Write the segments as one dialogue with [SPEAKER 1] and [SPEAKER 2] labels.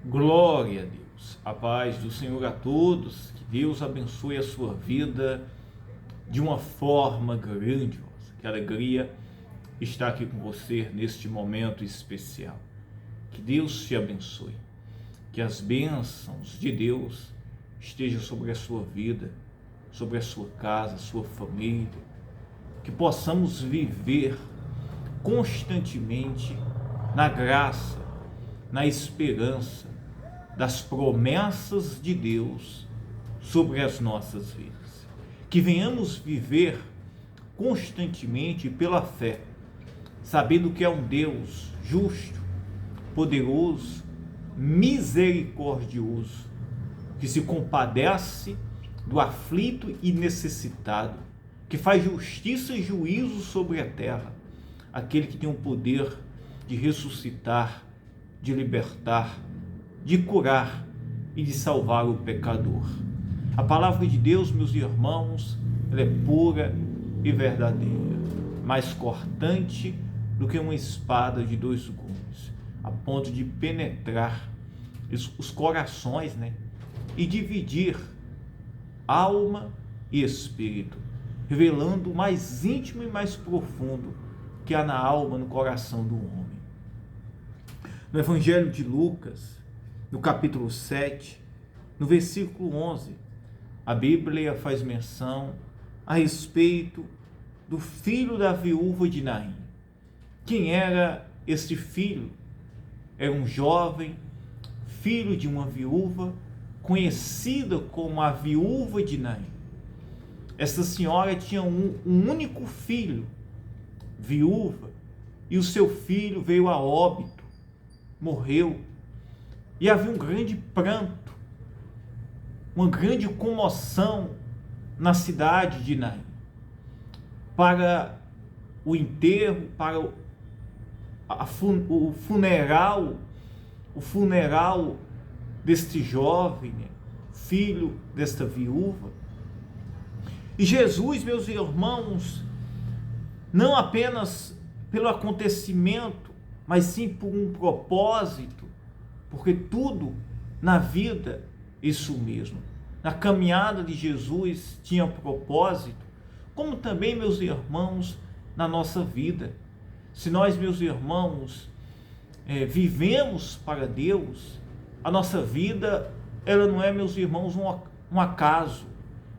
[SPEAKER 1] Glória a Deus, a paz do Senhor a todos, que Deus abençoe a sua vida de uma forma grandiosa. Que alegria estar aqui com você neste momento especial. Que Deus te abençoe, que as bênçãos de Deus estejam sobre a sua vida, sobre a sua casa, a sua família, que possamos viver constantemente na graça, na esperança das promessas de Deus sobre as nossas vidas. Que venhamos viver constantemente pela fé, sabendo que é um Deus justo, poderoso, misericordioso, que se compadece do aflito e necessitado, que faz justiça e juízo sobre a terra, aquele que tem o poder de ressuscitar, de libertar, de curar e de salvar o pecador. A palavra de Deus, meus irmãos, ela é pura e verdadeira, mais cortante do que uma espada de dois gumes, a ponto de penetrar os corações, e dividir alma e espírito, revelando o mais íntimo e mais profundo que há na alma, no coração do homem. No Evangelho de Lucas, no capítulo 7, no versículo 11, a Bíblia faz menção a respeito do filho da viúva de Naim. Quem era este filho? Era um jovem, filho de uma viúva, conhecida como a viúva de Naim. Esta senhora tinha um único filho, viúva, e o seu filho veio a óbito, morreu, e havia um grande pranto, uma grande comoção na cidade de Naim, para o enterro, para o funeral deste jovem, filho desta viúva. E Jesus, meus irmãos, não apenas pelo acontecimento, mas sim por um propósito, porque tudo na vida, isso mesmo, na caminhada de Jesus tinha propósito, como também, meus irmãos, na nossa vida. Se nós, meus irmãos, vivemos para Deus, a nossa vida, ela não é, meus irmãos, um acaso.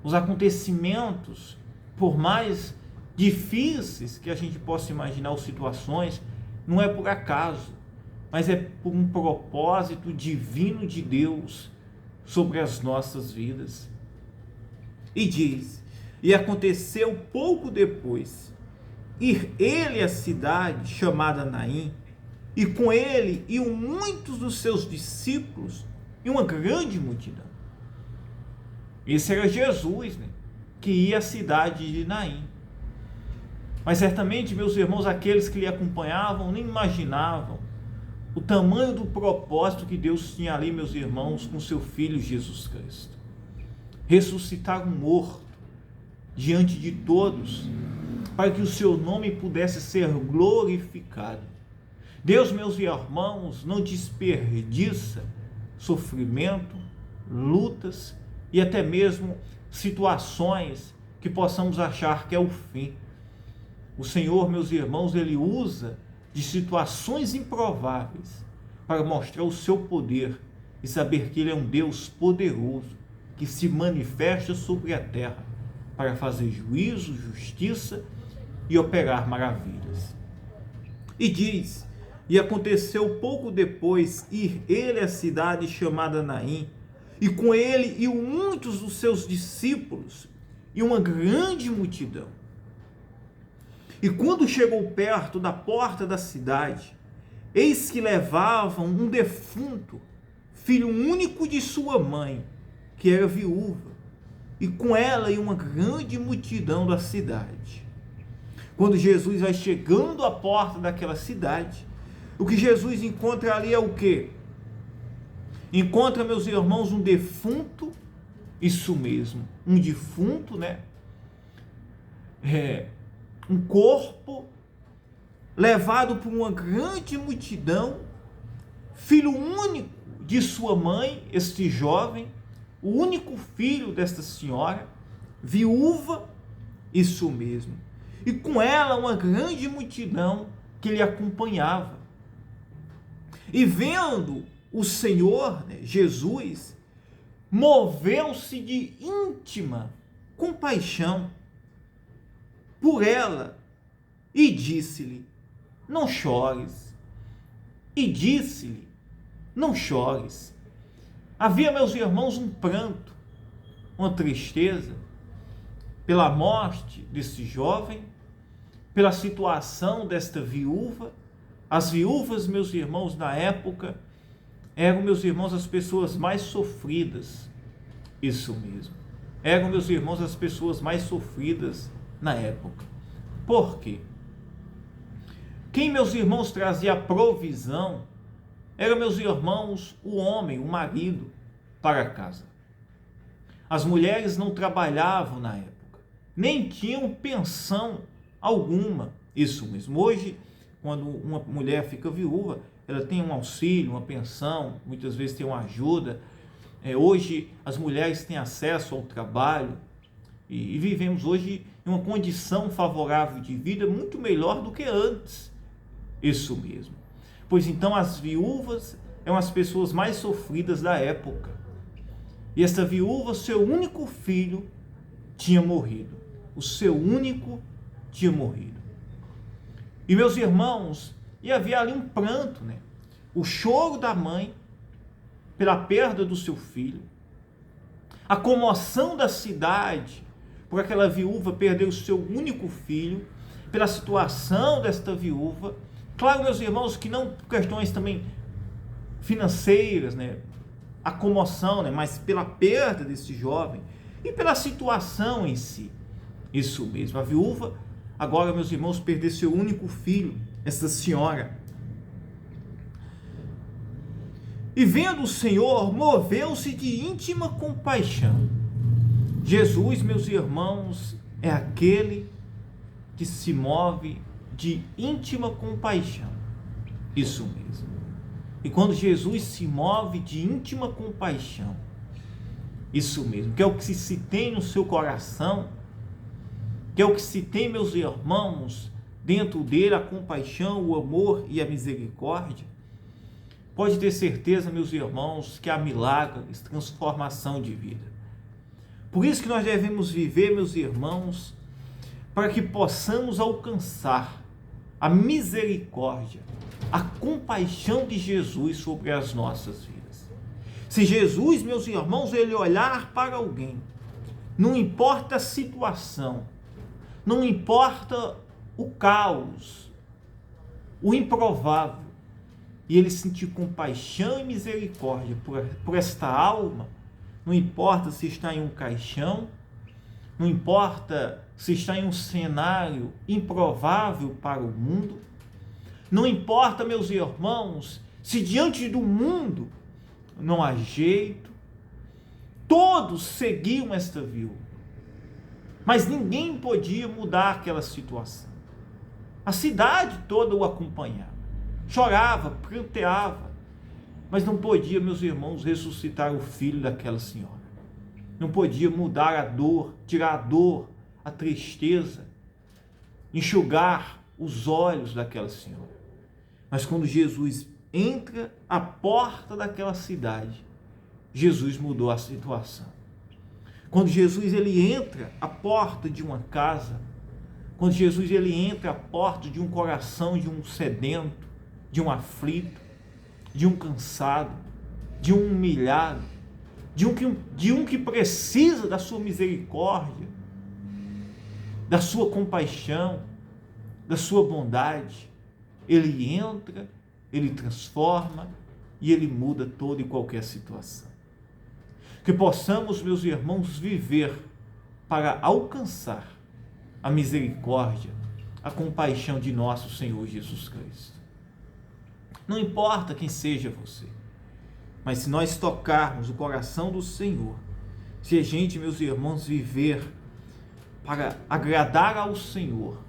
[SPEAKER 1] Os acontecimentos, por mais difíceis que a gente possa imaginar as situações, não é por acaso, mas é por um propósito divino de Deus sobre as nossas vidas. E diz: e aconteceu pouco depois, ir ele à cidade chamada Naim, e com ele iam muitos dos seus discípulos e uma grande multidão. Esse era Jesus, que ia à cidade de Naim. Mas certamente, meus irmãos, aqueles que lhe acompanhavam nem imaginavam o tamanho do propósito que Deus tinha ali, meus irmãos, com seu Filho Jesus Cristo. Ressuscitar um morto diante de todos, para que o seu nome pudesse ser glorificado. Deus, meus irmãos, não desperdiça sofrimento, lutas e até mesmo situações que possamos achar que é o fim. O Senhor, meus irmãos, Ele usa de situações improváveis para mostrar o seu poder e saber que Ele é um Deus poderoso, que se manifesta sobre a terra para fazer juízo, justiça e operar maravilhas. E diz: e aconteceu pouco depois ir ele à cidade chamada Naim, e com ele iam muitos dos seus discípulos e uma grande multidão. E quando chegou perto da porta da cidade, eis que levavam um defunto, filho único de sua mãe, que era viúva, e com ela ia uma grande multidão da cidade. Quando Jesus vai chegando à porta daquela cidade, o que Jesus encontra ali é o quê? Encontra, meus irmãos, um defunto, isso mesmo, um defunto, um corpo levado por uma grande multidão, filho único de sua mãe, este jovem, o único filho desta senhora, viúva, isso mesmo, e com ela uma grande multidão que lhe acompanhava. E vendo o Senhor, Jesus, moveu-se de íntima compaixão por ela e disse-lhe: não chores. E disse-lhe: não chores. Havia, meus irmãos, um pranto, uma tristeza pela morte desse jovem, pela situação desta viúva. As viúvas, meus irmãos, na época, eram, meus irmãos, as pessoas mais sofridas. Isso mesmo. Eram, meus irmãos, as pessoas mais sofridas na época. Por quê? Quem, meus irmãos, trazia a provisão era, meus irmãos, o homem, o marido, para casa. As mulheres não trabalhavam na época, nem tinham pensão alguma. Isso mesmo. Hoje, quando uma mulher fica viúva, ela tem um auxílio, uma pensão, muitas vezes tem uma ajuda. Hoje as mulheres têm acesso ao trabalho e vivemos hoje em uma condição favorável de vida muito melhor do que antes. Isso mesmo. Pois então as viúvas eram as pessoas mais sofridas da época. E essa viúva, seu único filho tinha morrido. O seu único tinha morrido. E, meus irmãos, e havia ali um pranto, o choro da mãe pela perda do seu filho, a comoção da cidade por aquela viúva perder o seu único filho, pela situação desta viúva. Claro, meus irmãos, que não por questões também financeiras, a comoção, mas pela perda desse jovem e pela situação em si. Isso mesmo, a viúva agora, meus irmãos, perdeu seu único filho, essa senhora. E vendo o Senhor, moveu-se de íntima compaixão. Jesus, meus irmãos, é aquele que se move de íntima compaixão. Isso mesmo. E quando Jesus se move de íntima compaixão, isso mesmo, que é o que se tem no seu coração, que é o que se tem, meus irmãos, dentro dele, a compaixão, o amor e a misericórdia, pode ter certeza, meus irmãos, que há milagres, transformação de vida. Por isso que nós devemos viver, meus irmãos, para que possamos alcançar a misericórdia, a compaixão de Jesus sobre as nossas vidas. Se Jesus, meus irmãos, ele olhar para alguém, não importa a situação, não importa o caos, o improvável, e ele sentir compaixão e misericórdia por esta alma, não importa se está em um caixão, não importa se está em um cenário improvável para o mundo, não importa, meus irmãos, se diante do mundo não há jeito, todos seguiam esta viúva, mas ninguém podia mudar aquela situação. A cidade toda o acompanhava, chorava, pranteava, mas não podia, meus irmãos, ressuscitar o filho daquela senhora. Não podia mudar a dor, tirar a dor, a tristeza, enxugar os olhos daquela senhora. Mas quando Jesus entra à porta daquela cidade, Jesus mudou a situação. Quando Jesus ele entra à porta de uma casa, quando Jesus ele entra à porta de um coração de um sedento, de um aflito, de um cansado, de um humilhado, de um que precisa da sua misericórdia, da sua compaixão, da sua bondade, ele entra, ele transforma e ele muda toda e qualquer situação. Que possamos, meus irmãos, viver para alcançar a misericórdia, a compaixão de nosso Senhor Jesus Cristo. Não importa quem seja você, mas se nós tocarmos o coração do Senhor, se a gente, meus irmãos, viver para agradar ao Senhor,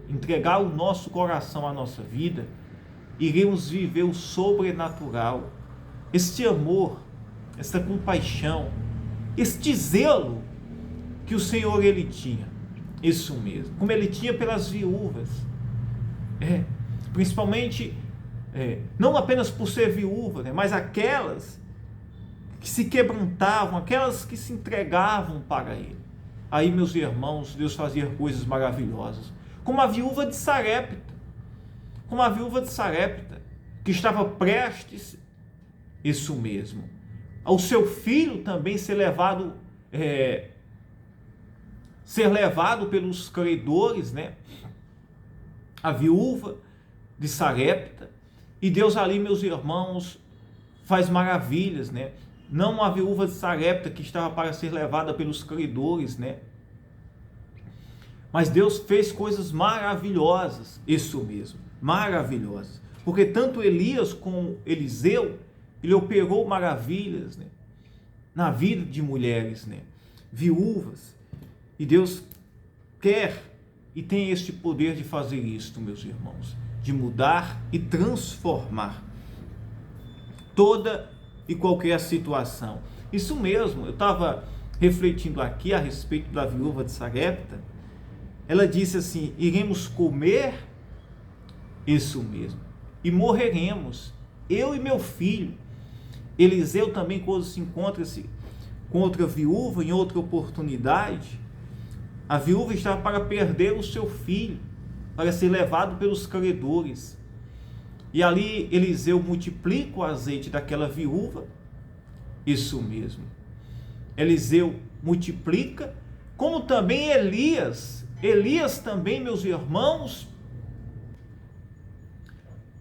[SPEAKER 1] entregar o nosso coração à nossa vida, iremos viver o sobrenatural, este amor, esta compaixão, este zelo que o Senhor ele tinha. Isso mesmo, como ele tinha pelas viúvas. Principalmente, não apenas por ser viúva, né, mas aquelas que se quebrantavam, aquelas que se entregavam para ele. Aí, meus irmãos, Deus fazia coisas maravilhosas, como a viúva de Sarepta, que estava prestes, isso mesmo, ao seu filho também ser levado pelos credores, né? A viúva de Sarepta, e Deus ali, meus irmãos, faz maravilhas, né? Não a viúva de Sarepta que estava para ser levada pelos credores, né? Mas Deus fez coisas maravilhosas, isso mesmo, maravilhosas, porque tanto Elias como Eliseu, ele operou maravilhas, né, na vida de mulheres, né, viúvas, e Deus quer e tem este poder de fazer isto, meus irmãos, de mudar e transformar toda e qualquer situação. Isso mesmo, eu estava refletindo aqui a respeito da viúva de Sarepta. Ela disse assim: iremos comer, isso mesmo, e morreremos, eu e meu filho. Eliseu também, quando se encontra-se com outra viúva em outra oportunidade, a viúva estava para perder o seu filho, para ser levado pelos credores. E ali Eliseu multiplica o azeite daquela viúva, isso mesmo. Eliseu multiplica, como também Elias também, meus irmãos,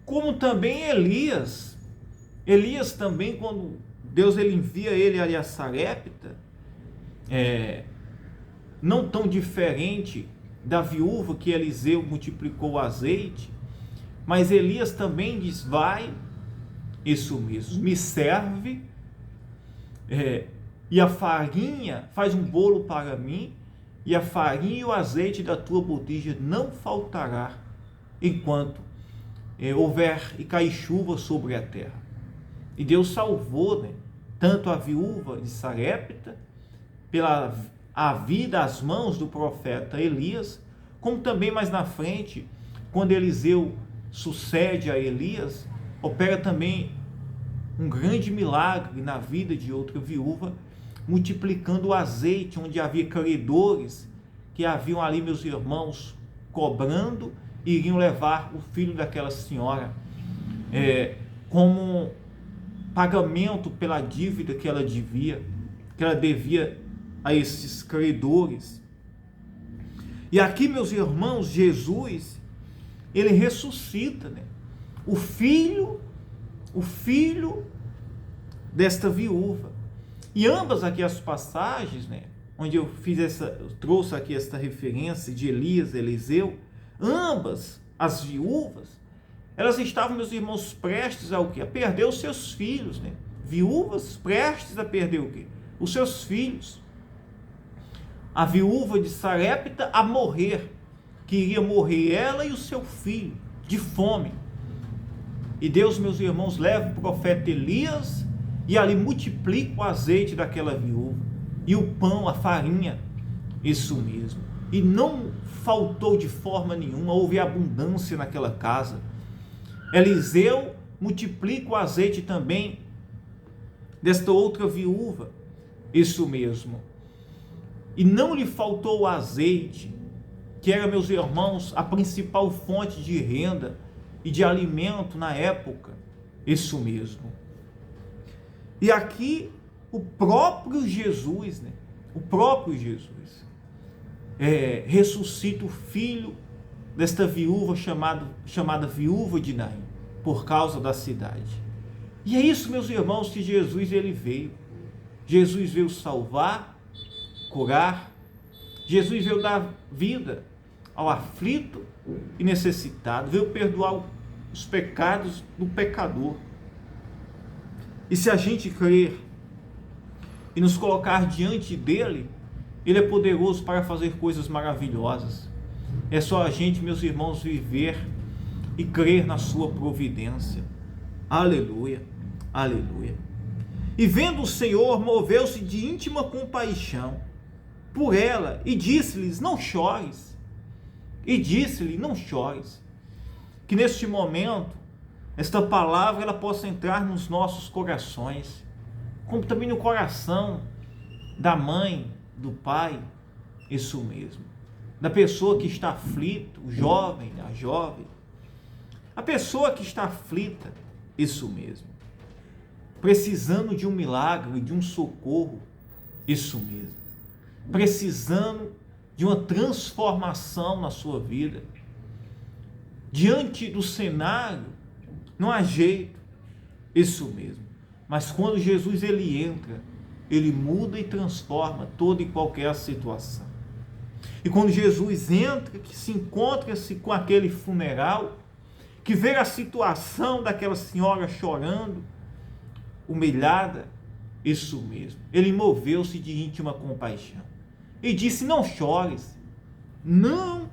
[SPEAKER 1] como também Elias também, quando Deus ele envia ele ali a Sarepta, não tão diferente da viúva que Eliseu multiplicou o azeite, mas Elias também diz: vai, isso mesmo, me serve, e a farinha, faz um bolo para mim, e a farinha e o azeite da tua botija não faltará, enquanto houver e cair chuva sobre a terra. E Deus salvou, né, tanto a viúva de Sarepta, pela a vida às mãos do profeta Elias, como também mais na frente, quando Eliseu sucede a Elias, opera também um grande milagre na vida de outra viúva, multiplicando o azeite, onde havia credores que haviam ali, meus irmãos, cobrando, e iriam levar o filho daquela senhora como pagamento pela dívida que ela devia a esses credores. E aqui, meus irmãos, Jesus, ele ressuscita, né, o filho desta viúva. E ambas aqui as passagens, né, onde eu trouxe aqui esta referência de Elias e Eliseu, ambas as viúvas, elas estavam, meus irmãos, prestes a o quê? A perder os seus filhos, né? Viúvas prestes a perder o quê? Os seus filhos. A viúva de Sarepta a morrer, que iria morrer ela e o seu filho de fome. E Deus, meus irmãos, leva o profeta Elias e ali multiplica o azeite daquela viúva e o pão, a farinha, isso mesmo. E não faltou de forma nenhuma, houve abundância naquela casa. Eliseu multiplica o azeite também desta outra viúva, isso mesmo. E não lhe faltou o azeite, que era, meus irmãos, a principal fonte de renda e de alimento na época, isso mesmo. E aqui o próprio Jesus, né? O próprio Jesus ressuscita o filho desta viúva chamada viúva de Naim, por causa da cidade. E é isso, meus irmãos, que Jesus ele veio. Jesus veio salvar, curar. Jesus veio dar vida ao aflito e necessitado. Veio perdoar os pecados do pecador. E se a gente crer e nos colocar diante dele, ele é poderoso para fazer coisas maravilhosas. É só a gente, meus irmãos, viver e crer na sua providência. Aleluia. Aleluia. E vendo o Senhor, moveu-se de íntima compaixão por ela e disse-lhes: não chores. E disse-lhe: não chores. Que neste momento, esta palavra ela possa entrar nos nossos corações, como também no coração da mãe, do pai, isso mesmo, da pessoa que está aflita, o jovem, a jovem, a pessoa que está aflita, isso mesmo, precisando de um milagre, de um socorro, isso mesmo, precisando de uma transformação na sua vida, diante do cenário, não há jeito, isso mesmo, mas quando Jesus ele entra, ele muda e transforma toda e qualquer situação. E quando Jesus entra, que se encontra-se com aquele funeral, que vê a situação daquela senhora chorando, humilhada, isso mesmo, ele moveu-se de íntima compaixão e disse: não chores, não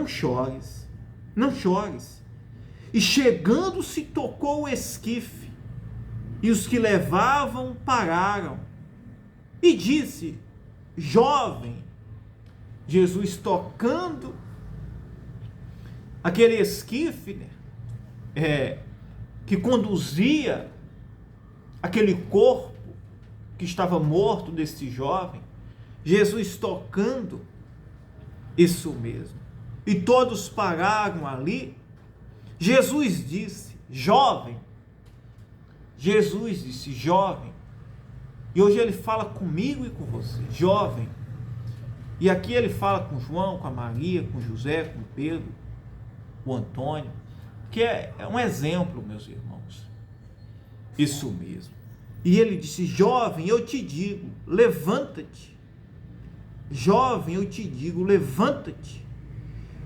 [SPEAKER 1] chores, não chores. E chegando-se tocou o esquife, e os que levavam pararam, e disse: jovem, Jesus tocando aquele esquife, né, que conduzia aquele corpo que estava morto desse jovem, Jesus tocando, isso mesmo, e todos pararam ali. Jesus disse: jovem, Jesus disse: jovem, e hoje ele fala comigo e com você, jovem, e aqui ele fala com João, com a Maria, com José, com Pedro, com Antônio, que é um exemplo, meus irmãos, isso mesmo. E ele disse: jovem, eu te digo, levanta-te. Jovem, eu te digo, levanta-te.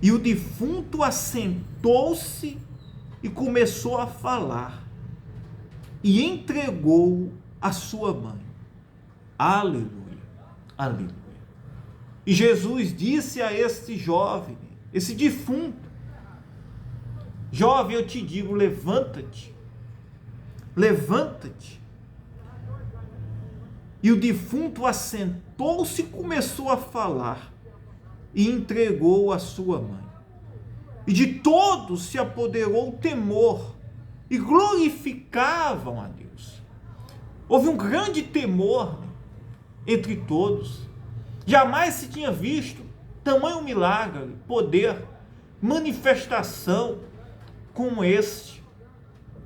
[SPEAKER 1] E o defunto assentou-se e começou a falar, e entregou a sua mãe. Aleluia, aleluia. E Jesus disse a este jovem, esse defunto: jovem, eu te digo, levanta-te, levanta-te. E o defunto assentou-se e começou a falar, e entregou a sua mãe. E de todos se apoderou o temor, e glorificavam a Deus. Houve um grande temor entre todos. Jamais se tinha visto tamanho milagre, poder, manifestação como este.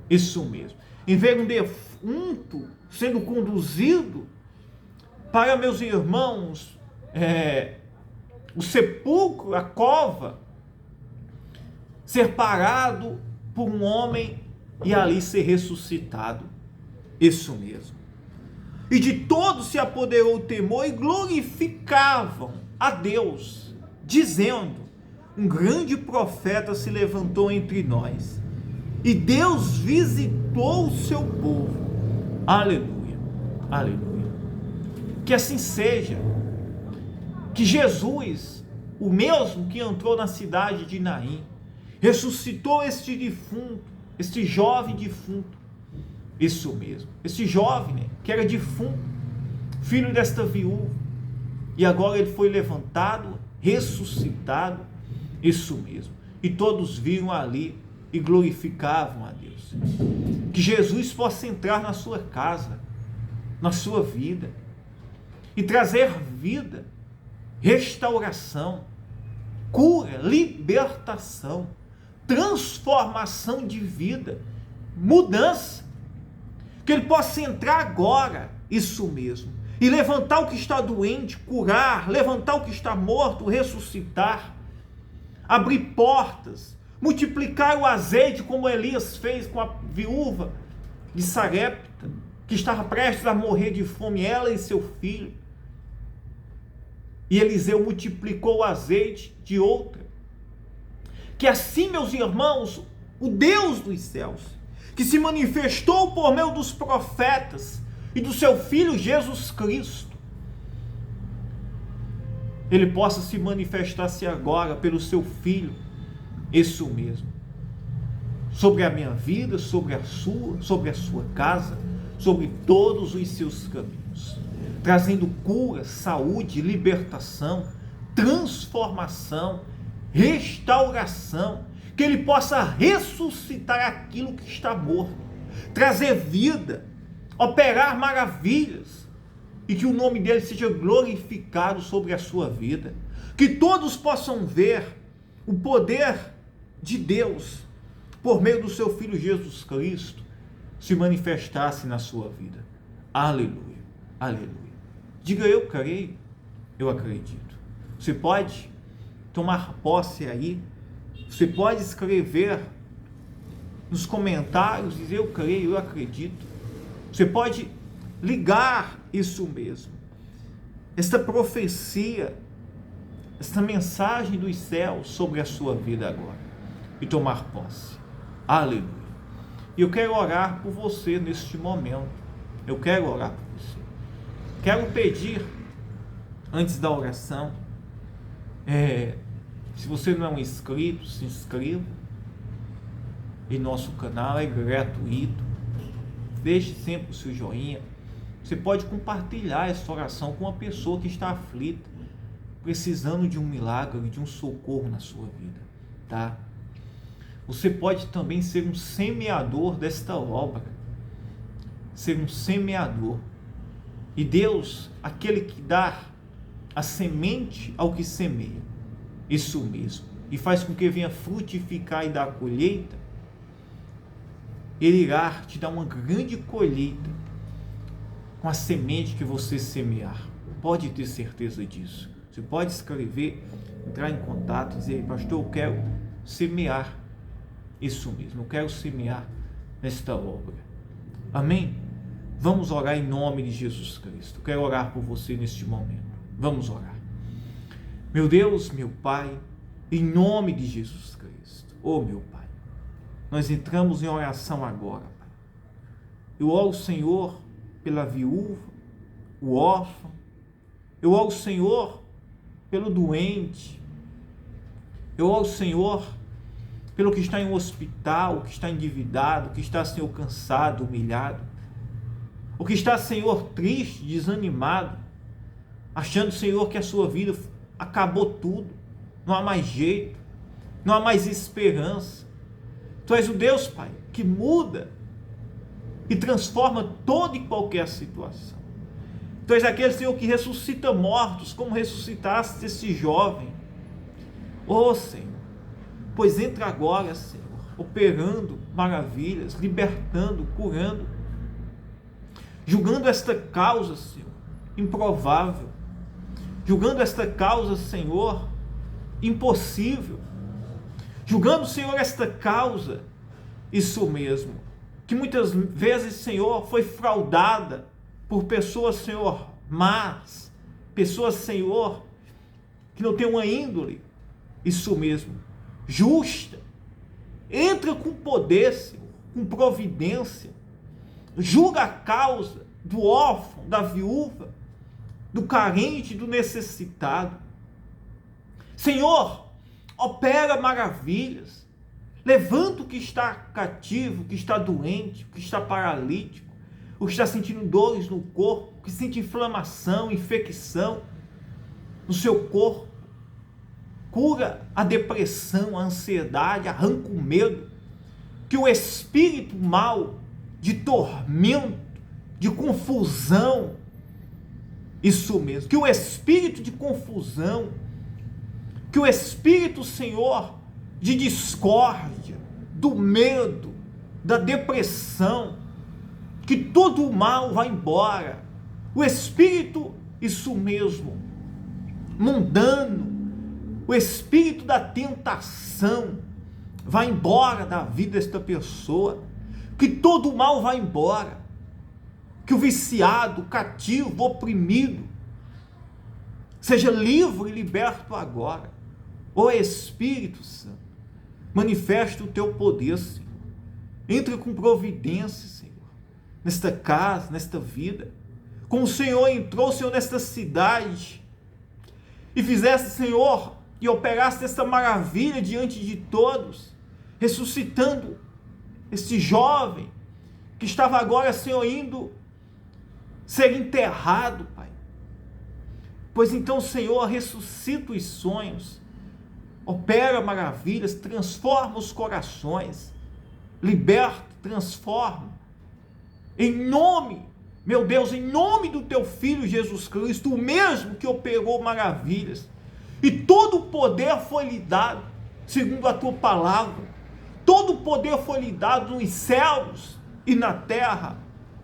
[SPEAKER 1] Isso mesmo. Em ver um defunto sendo conduzido para, meus irmãos, o sepulcro, a cova, ser parado por um homem e ali ser ressuscitado. Isso mesmo. E de todos se apoderou o temor e glorificavam a Deus, dizendo: um grande profeta se levantou entre nós, e Deus visitou o seu povo. Aleluia, aleluia. Que assim seja. Que Jesus, o mesmo que entrou na cidade de Naim, ressuscitou este defunto, este jovem defunto, isso mesmo, este jovem, né, que era defunto, filho desta viúva, e agora ele foi levantado, ressuscitado, isso mesmo, e todos viram ali e glorificavam a Deus. Que Jesus possa entrar na sua casa, na sua vida, e trazer vida, restauração, cura, libertação, transformação de vida, mudança. Que ele possa entrar agora, isso mesmo, e levantar o que está doente, curar, levantar o que está morto, ressuscitar, abrir portas, multiplicar o azeite, como Elias fez com a viúva de Sarepta, que estava prestes a morrer de fome, ela e seu filho. E Eliseu multiplicou o azeite de outra. Que assim, meus irmãos, o Deus dos céus, que se manifestou por meio dos profetas e do seu Filho Jesus Cristo, ele possa se manifestar-se agora pelo seu Filho, isso mesmo, sobre a minha vida, sobre a sua casa, sobre todos os seus caminhos, trazendo cura, saúde, libertação, transformação, restauração, que Ele possa ressuscitar aquilo que está morto, trazer vida, operar maravilhas, e que o nome dele seja glorificado sobre a sua vida, que todos possam ver o poder de Deus, por meio do seu Filho Jesus Cristo, se manifestasse na sua vida. Aleluia, aleluia. Diga: eu creio, eu acredito. Você pode tomar posse aí, você pode escrever nos comentários, dizer: eu creio, eu acredito. Você pode ligar isso mesmo, esta profecia, esta mensagem dos céus sobre a sua vida agora, e tomar posse. Aleluia. E eu quero orar por você neste momento. Eu quero orar por você. Quero pedir, antes da oração, se você não é um inscrito, se inscreva em nosso canal, é gratuito. Deixe sempre o seu joinha. Você pode compartilhar essa oração com uma pessoa que está aflita, precisando de um milagre, de um socorro na sua vida, tá? Você pode também ser um semeador desta obra, ser um semeador. E Deus, aquele que dá a semente ao que semeia, isso mesmo, e faz com que venha frutificar e dar a colheita, Ele irá te dar uma grande colheita com a semente que você semear. Pode ter certeza disso. Você pode escrever, entrar em contato e dizer: pastor, eu quero semear. Isso mesmo, eu quero semear nesta obra. Amém? Vamos orar em nome de Jesus Cristo. Quero orar por você neste momento. Vamos orar. Meu Deus, meu Pai, em nome de Jesus Cristo. Oh, meu Pai, nós entramos em oração agora, Pai. Eu oro, Senhor, pela viúva, o órfão. Eu oro, Senhor, pelo doente. Eu oro, Senhor, pelo que está em um hospital, que está endividado, que está, Senhor, cansado, humilhado. O que está, Senhor, triste, desanimado, achando, Senhor, que a sua vida acabou tudo. Não há mais jeito, não há mais esperança. Tu és o Deus, Pai, que muda e transforma toda e qualquer situação. Tu és aquele, Senhor, que ressuscita mortos, como ressuscitaste esse jovem. Oh, Senhor, pois entra agora, Senhor, operando maravilhas, libertando, curando, julgando esta causa, Senhor, improvável, julgando esta causa, Senhor, impossível, julgando, Senhor, esta causa, isso mesmo, que muitas vezes, Senhor, foi fraudada por pessoas, Senhor, más, pessoas, Senhor, que não têm uma índole, isso mesmo, justa. Entra com poder, Senhor, com providência, julga a causa do órfão, da viúva, do carente, do necessitado. Senhor, opera maravilhas, levanta o que está cativo, o que está doente, o que está paralítico, o que está sentindo dores no corpo, o que sente inflamação, infecção no seu corpo. Cura a depressão, a ansiedade, arranca o medo, que o espírito mau de tormento, de confusão, isso mesmo, que o espírito de confusão, que o espírito, Senhor, de discórdia, do medo, da depressão, que todo o mal vá embora, o espírito, isso mesmo, mundano, o espírito da tentação vai embora da vida desta pessoa, que todo o mal vai embora, que o viciado, o cativo, o oprimido, seja livre e liberto agora. Ó Espírito Santo, manifesta o teu poder, Senhor, entra com providência, Senhor, nesta casa, nesta vida, como o Senhor entrou, Senhor, nesta cidade, e fizeste, Senhor, e operaste esta maravilha diante de todos, ressuscitando este jovem que estava agora, Senhor, indo ser enterrado, Pai. Pois então, Senhor, ressuscita os sonhos, opera maravilhas, transforma os corações, liberta, transforma. Em nome, meu Deus, em nome do Teu Filho Jesus Cristo, o mesmo que operou maravilhas, e todo o poder foi lhe dado, segundo a Tua palavra, todo o poder foi lhe dado nos céus e na terra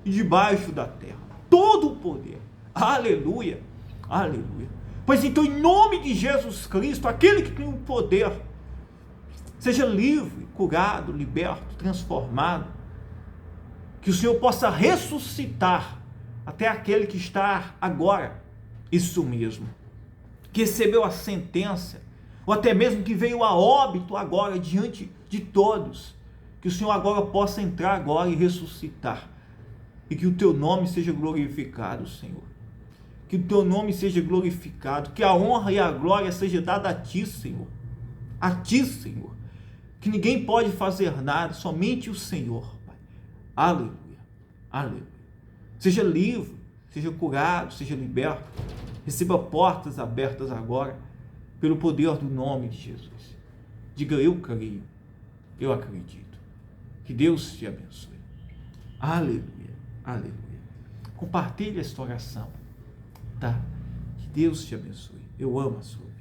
[SPEAKER 1] e debaixo da terra, todo o poder, aleluia, aleluia. Pois então, em nome de Jesus Cristo, aquele que tem o poder, seja livre, curado, liberto, transformado, que o Senhor possa ressuscitar até aquele que está agora, isso mesmo, que recebeu a sentença, ou até mesmo que veio a óbito agora diante de todos, que o Senhor agora possa entrar agora e ressuscitar, e que o Teu nome seja glorificado, Senhor, que o Teu nome seja glorificado, que a honra e a glória seja dada a Ti, Senhor, que ninguém pode fazer nada, somente o Senhor, Pai, aleluia, aleluia, seja livre, seja curado, seja liberto, receba portas abertas agora, pelo poder do nome de Jesus. Diga: eu creio, eu acredito. Que Deus te abençoe. Aleluia, aleluia. Compartilhe esta oração, tá? Que Deus te abençoe. Eu amo a sua vida.